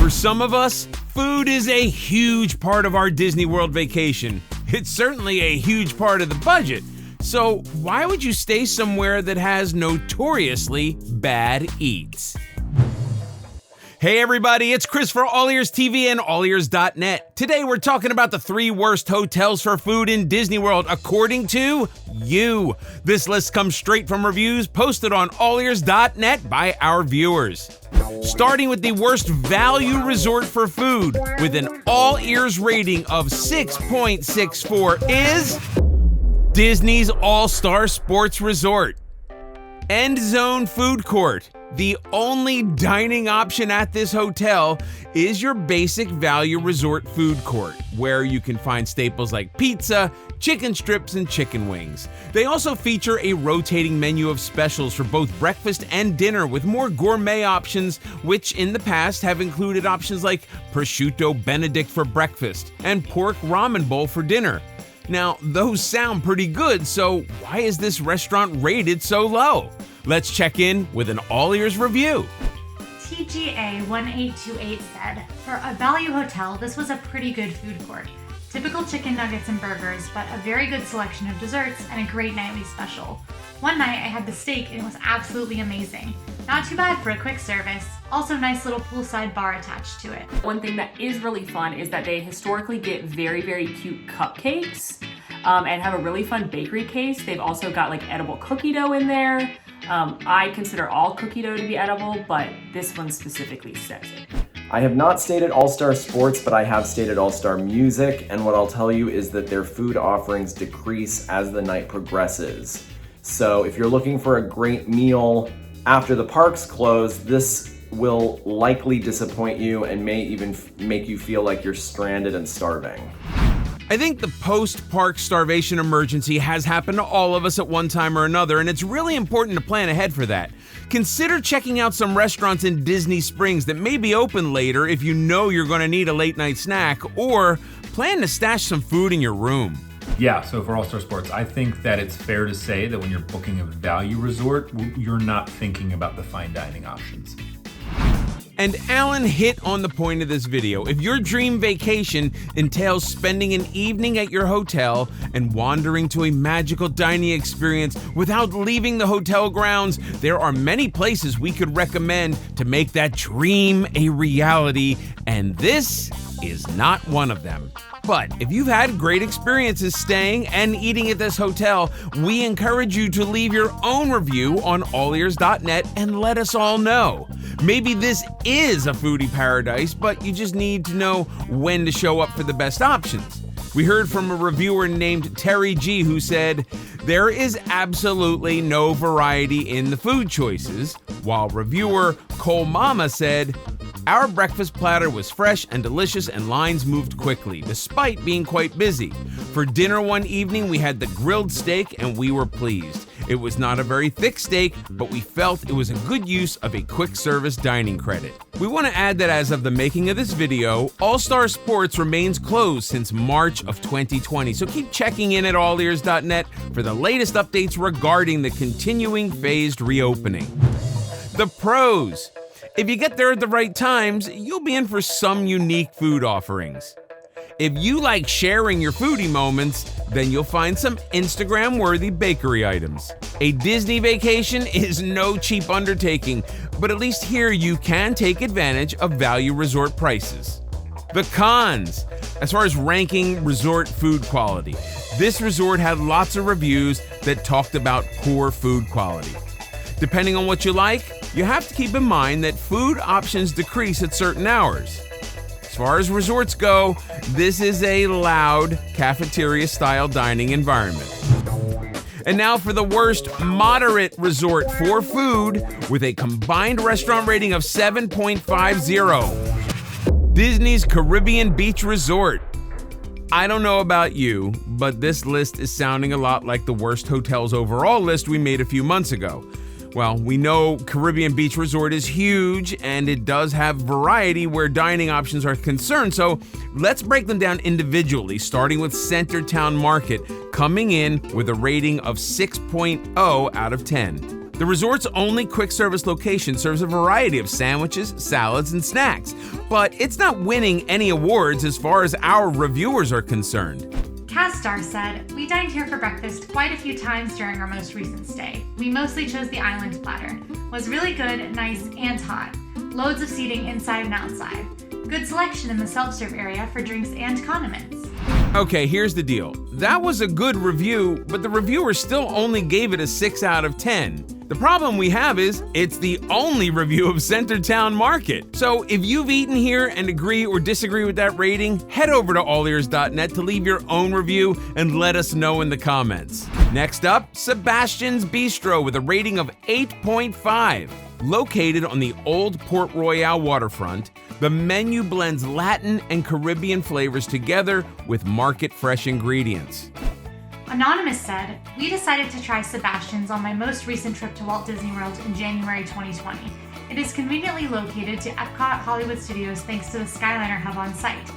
For some of us, food is a huge part of our Disney World vacation. It's certainly a huge part of the budget. So why would you stay somewhere that has notoriously bad eats? Hey everybody, it's Chris for AllEars TV and AllEars.net. Today we're talking about the 3 worst hotels for food in Disney World according to you. This list comes straight from reviews posted on AllEars.net by our viewers. Starting with the worst value resort for food with an AllEars rating of 6.64 is Disney's All-Star Sports Resort. End Zone Food Court. The only dining option at this hotel is your basic value resort food court, where you can find staples like pizza, chicken strips, and chicken wings. They also feature a rotating menu of specials for both breakfast and dinner with more gourmet options, which in the past have included options like prosciutto benedict for breakfast and pork ramen bowl for dinner. Now, those sound pretty good, so why is this restaurant rated so low? Let's check in with an AllEars review. TGA 1828 said, for a value hotel, this was a pretty good food court. Typical chicken nuggets and burgers, but a very good selection of desserts and a great nightly special. One night I had the steak and it was absolutely amazing. Not too bad for a quick service. Also nice little poolside bar attached to it. One thing that is really fun is that they historically get very, very cute cupcakes and have a really fun bakery case. They've also got like edible cookie dough in there. I consider all cookie dough to be edible, but this one specifically says it. I have not stayed at All-Star Sports, but I have stayed at All-Star Music, and what I'll tell you is that their food offerings decrease as the night progresses. So if you're looking for a great meal after the parks close, this will likely disappoint you and may even make you feel like you're stranded and starving. I think the post-park starvation emergency has happened to all of us at one time or another, and it's really important to plan ahead for that. Consider checking out some restaurants in Disney Springs that may be open later if you know you're going to need a late-night snack, or plan to stash some food in your room. Yeah, so for All-Star Sports, I think that it's fair to say that when you're booking a value resort, you're not thinking about the fine dining options. And Alan hit on the point of this video. If your dream vacation entails spending an evening at your hotel and wandering to a magical dining experience without leaving the hotel grounds, there are many places we could recommend to make that dream a reality, and this is not one of them. But if you've had great experiences staying and eating at this hotel, we encourage you to leave your own review on AllEars.net and let us all know. Maybe this is a foodie paradise, but you just need to know when to show up for the best options. We heard from a reviewer named Terry G who said, there is absolutely no variety in the food choices, while reviewer Cole Mama said, our breakfast platter was fresh and delicious and lines moved quickly, despite being quite busy. For dinner one evening, we had the grilled steak and we were pleased. It was not a very thick steak, but we felt it was a good use of a quick service dining credit. We want to add that as of the making of this video, All-Star Sports remains closed since March of 2020, so keep checking in at AllEars.net for the latest updates regarding the continuing phased reopening. The pros. If you get there at the right times, you'll be in for some unique food offerings. If you like sharing your foodie moments, then you'll find some Instagram-worthy bakery items. A Disney vacation is no cheap undertaking, but at least here you can take advantage of value resort prices. The cons. As far as ranking resort food quality, this resort had lots of reviews that talked about poor food quality. Depending on what you like, you have to keep in mind that food options decrease at certain hours. As far as resorts go, this is a loud cafeteria-style dining environment. And now for the worst moderate resort for food with a combined restaurant rating of 7.50. Disney's Caribbean Beach Resort. I don't know about you, but this list is sounding a lot like the worst hotels overall list we made a few months ago. Well, we know Caribbean Beach Resort is huge and it does have variety where dining options are concerned, so let's break them down individually, starting with Centertown Market, coming in with a rating of 6.0 out of 10. The resort's only quick-service location serves a variety of sandwiches, salads, and snacks, but it's not winning any awards as far as our reviewers are concerned. Castar said, "We dined here for breakfast quite a few times during our most recent stay. We mostly chose the island platter. Was really good, nice, and hot. Loads of seating inside and outside. Good selection in the self-serve area for drinks and condiments." Okay, here's the deal. That was a good review, but the reviewer still only gave it a 6 out of 10. The problem we have is, it's the only review of Centertown Market. So if you've eaten here and agree or disagree with that rating, head over to AllEars.net to leave your own review and let us know in the comments. Next up, Sebastian's Bistro with a rating of 8.5. Located on the old Port Royale waterfront, the menu blends Latin and Caribbean flavors together with market-fresh ingredients. Anonymous said, "We decided to try Sebastian's on my most recent trip to Walt Disney World in January 2020. It is conveniently located to Epcot Hollywood Studios thanks to the Skyliner hub on site.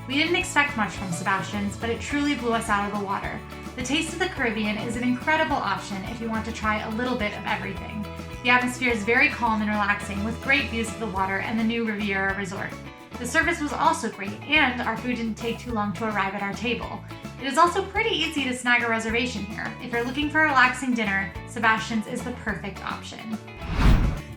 We didn't expect much from Sebastian's, but it truly blew us out of the water. The Taste of the Caribbean is an incredible option if you want to try a little bit of everything. The atmosphere is very calm and relaxing with great views of the water and the new Riviera Resort. The service was also great, and our food didn't take too long to arrive at our table. It is also pretty easy to snag a reservation here. If you're looking for a relaxing dinner, Sebastian's is the perfect option."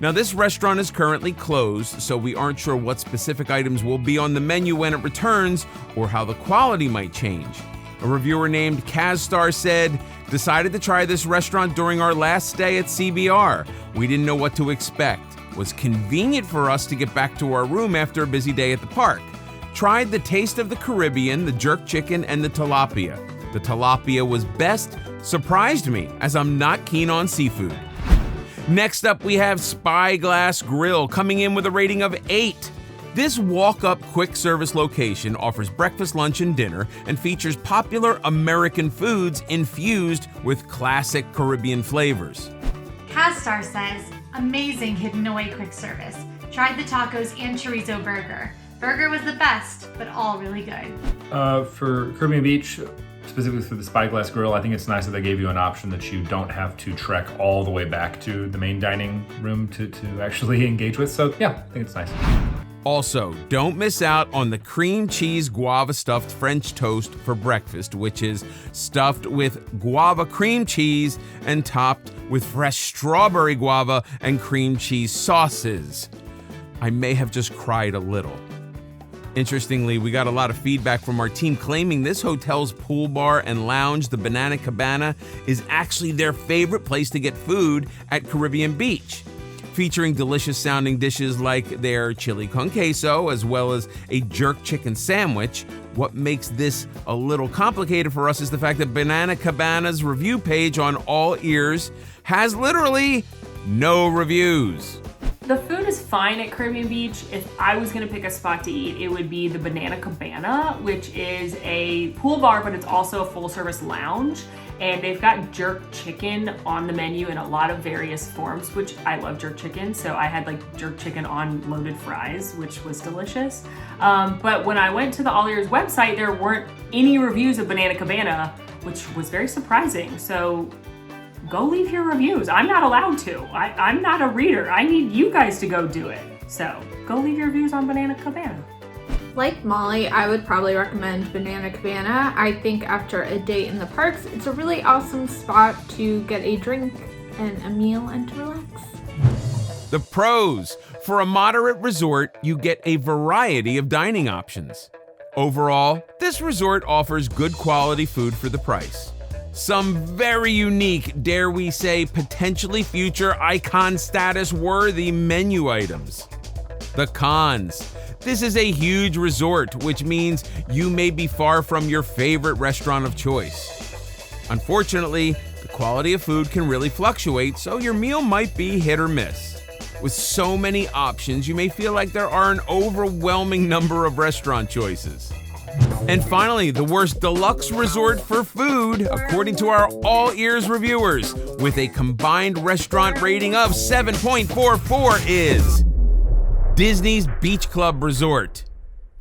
Now, this restaurant is currently closed, so we aren't sure what specific items will be on the menu when it returns or how the quality might change. A reviewer named Kazstar said, "Decided to try this restaurant during our last stay at CBR. We didn't know what to expect. Was convenient for us to get back to our room after a busy day at the park. Tried the Taste of the Caribbean, the jerk chicken, and the tilapia. The tilapia was best, surprised me, as I'm not keen on seafood." Next up, we have Spyglass Grill, coming in with a rating of 8. This walk-up quick-service location offers breakfast, lunch, and dinner and features popular American foods infused with classic Caribbean flavors. Castar says, "Amazing hidden away quick service. Tried the tacos and chorizo burger. Burger was the best, but all really good." For Caribbean Beach, specifically for the Spyglass Grill, I think it's nice that they gave you an option that you don't have to trek all the way back to the main dining room to actually engage with. So yeah, I think it's nice. Also, don't miss out on the cream cheese guava stuffed French toast for breakfast, which is stuffed with guava cream cheese and topped with fresh strawberry guava and cream cheese sauces. I may have just cried a little. Interestingly, we got a lot of feedback from our team claiming this hotel's pool bar and lounge, the Banana Cabana, is actually their favorite place to get food at Caribbean Beach. Featuring delicious sounding dishes like their chili con queso, as well as a jerk chicken sandwich. What makes this a little complicated for us is the fact that Banana Cabana's review page on AllEars has literally no reviews. The food is fine at Caribbean Beach. If I was gonna pick a spot to eat, it would be the Banana Cabana, which is a pool bar, but it's also a full service lounge. And they've got jerk chicken on the menu in a lot of various forms, which I love jerk chicken. So I had like jerk chicken on loaded fries, which was delicious. But when I went to the AllEars website, there weren't any reviews of Banana Cabana, which was very surprising. So go leave your reviews. I'm not allowed to. I'm not a reader. I need you guys to go do it. So go leave your reviews on Banana Cabana. Like Molly, I would probably recommend Banana Cabana. I think after a day in the parks, it's a really awesome spot to get a drink and a meal and to relax. The pros. For a moderate resort, you get a variety of dining options. Overall, this resort offers good quality food for the price. Some very unique, dare we say, potentially future icon status worthy menu items. The cons. This is a huge resort, which means you may be far from your favorite restaurant of choice. Unfortunately, the quality of food can really fluctuate, so your meal might be hit or miss. With so many options, you may feel like there are an overwhelming number of restaurant choices. And finally, the worst deluxe resort for food, according to our AllEars reviewers, with a combined restaurant rating of 7.44 is Disney's Beach Club Resort.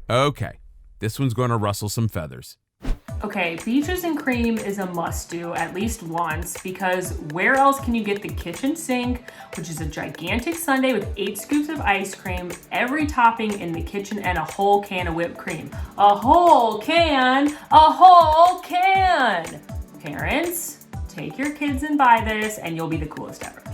Okay, this one's going to rustle some feathers. Okay, Beaches and Cream is a must-do at least once, because where else can you get the kitchen sink, which is a gigantic sundae with 8 scoops of ice cream, every topping in the kitchen, and a whole can of whipped cream. A whole can! A whole can! Parents, take your kids and buy this, and you'll be the coolest ever.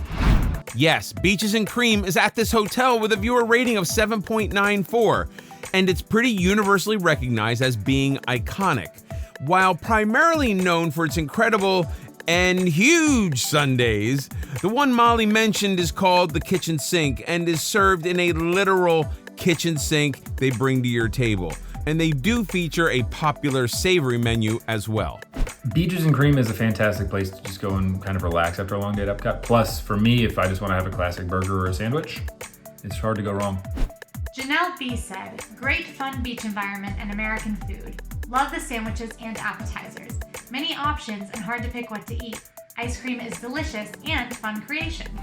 Yes, Beaches and Cream is at this hotel with a viewer rating of 7.94, and it's pretty universally recognized as being iconic. While primarily known for its incredible and huge sundaes, the one Molly mentioned is called the kitchen sink and is served in a literal kitchen sink they bring to your table. And they do feature a popular savory menu as well. Beaches and Cream is a fantastic place to just go and kind of relax after a long day at Epcot. Plus, for me, if I just want to have a classic burger or a sandwich, it's hard to go wrong. Janelle B said, great fun beach environment and American food. Love the sandwiches and appetizers. Many options and hard to pick what to eat. Ice cream is delicious and fun creations.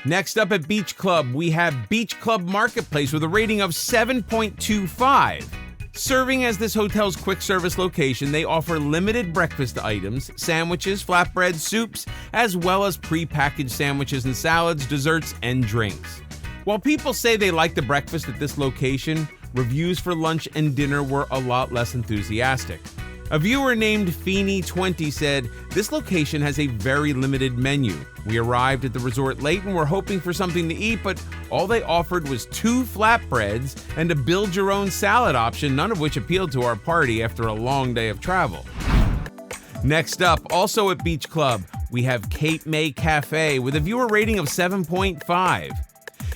Next up at Beach Club, we have Beach Club Marketplace with a rating of 7.25. Serving as this hotel's quick service location, they offer limited breakfast items, sandwiches, flatbreads, soups, as well as pre-packaged sandwiches and salads, desserts, and drinks. While people say they like the breakfast at this location, reviews for lunch and dinner were a lot less enthusiastic. A viewer named Feeny20 said, this location has a very limited menu. We arrived at the resort late and were hoping for something to eat, but all they offered was 2 flatbreads and a build-your-own salad option, none of which appealed to our party after a long day of travel. Next up, also at Beach Club, we have Cape May Cafe with a viewer rating of 7.5.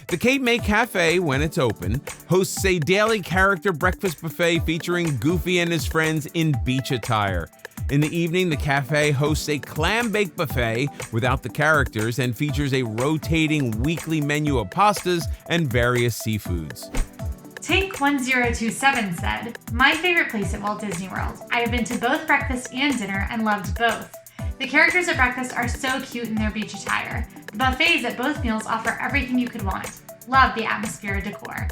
The Cape May Cafe, when it's open, hosts a daily character breakfast buffet featuring Goofy and his friends in beach attire. In the evening, the cafe hosts a clam bake buffet without the characters and features a rotating weekly menu of pastas and various seafoods. Tink1027 said, my favorite place at Walt Disney World. I have been to both breakfast and dinner and loved both. The characters at breakfast are so cute in their beach attire. The buffets at both meals offer everything you could want. Love the atmosphere and decor.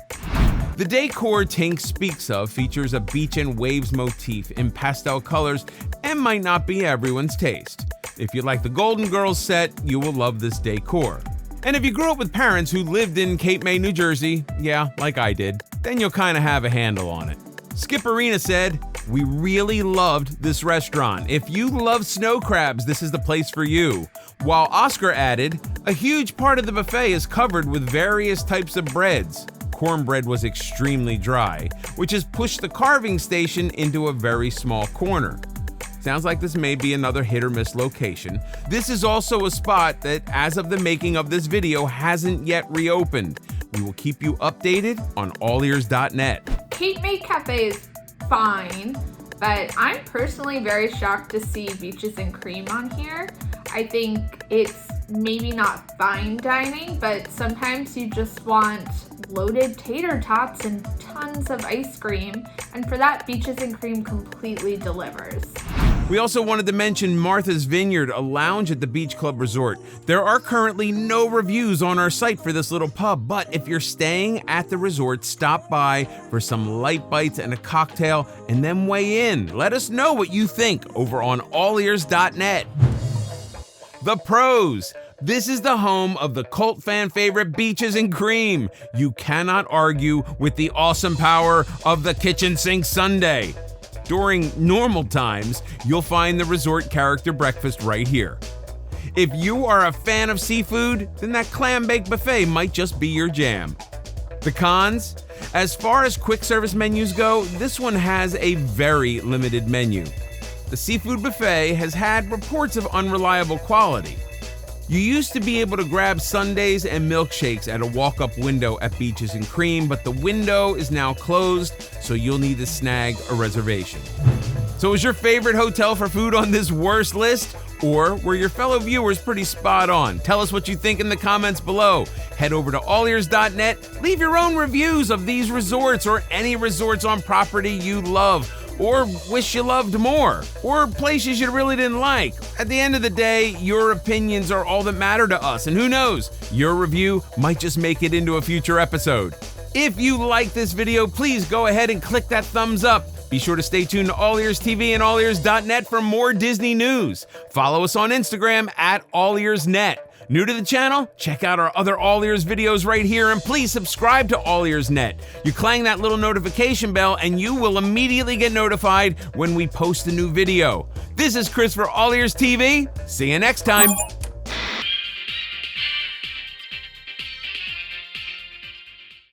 The decor Tink speaks of features a beach and waves motif in pastel colors and might not be everyone's taste. If you like the Golden Girls set, you will love this decor. And if you grew up with parents who lived in Cape May, New Jersey, yeah, like I did, then you'll kind of have a handle on it. Skip Arena said, we really loved this restaurant. If you love snow crabs, this is the place for you. While Oscar added, a huge part of the buffet is covered with various types of breads. Cornbread was extremely dry, which has pushed the carving station into a very small corner. Sounds like this may be another hit or miss location. This is also a spot that, as of the making of this video, hasn't yet reopened. We will keep you updated on AllEars.net. Cape May Cafe is fine, but I'm personally very shocked to see Beaches and Cream on here. I think it's maybe not fine dining, but sometimes you just want loaded tater tots and tons of ice cream, and for that, Beaches and Cream completely delivers. We also wanted to mention Martha's Vineyard, a lounge at the Beach Club Resort. There are currently no reviews on our site for this little pub, but if you're staying at the resort, stop by for some light bites and a cocktail, and then weigh in. Let us know what you think over on AllEars.net. The pros. This is the home of the cult fan favorite Beaches and Cream. You cannot argue with the awesome power of the kitchen sink sundae. During normal times, you'll find the resort character breakfast right here. If you are a fan of seafood, then that clam bake buffet might just be your jam. The cons? As far as quick service menus go, this one has a very limited menu. The seafood buffet has had reports of unreliable quality. You used to be able to grab sundaes and milkshakes at a walk-up window at Beaches and Cream, but the window is now closed, so you'll need to snag a reservation. So is your favorite hotel for food on this worst list? Or were your fellow viewers pretty spot on? Tell us what you think in the comments below. Head over to AllEars.net, leave your own reviews of these resorts or any resorts on property you love, or wish you loved more, or places you really didn't like. At the end of the day, your opinions are all that matter to us, and who knows, your review might just make it into a future episode. If you like this video, please go ahead and click that thumbs up. Be sure to stay tuned to All Ears TV and AllEars.net for more Disney news. Follow us on Instagram at AllEars.net. New to the channel? Check out our other All Ears videos right here, and please subscribe to AllEars.net. You clang that little notification bell and you will immediately get notified when we post a new video. This is Chris for All Ears TV. See you next time.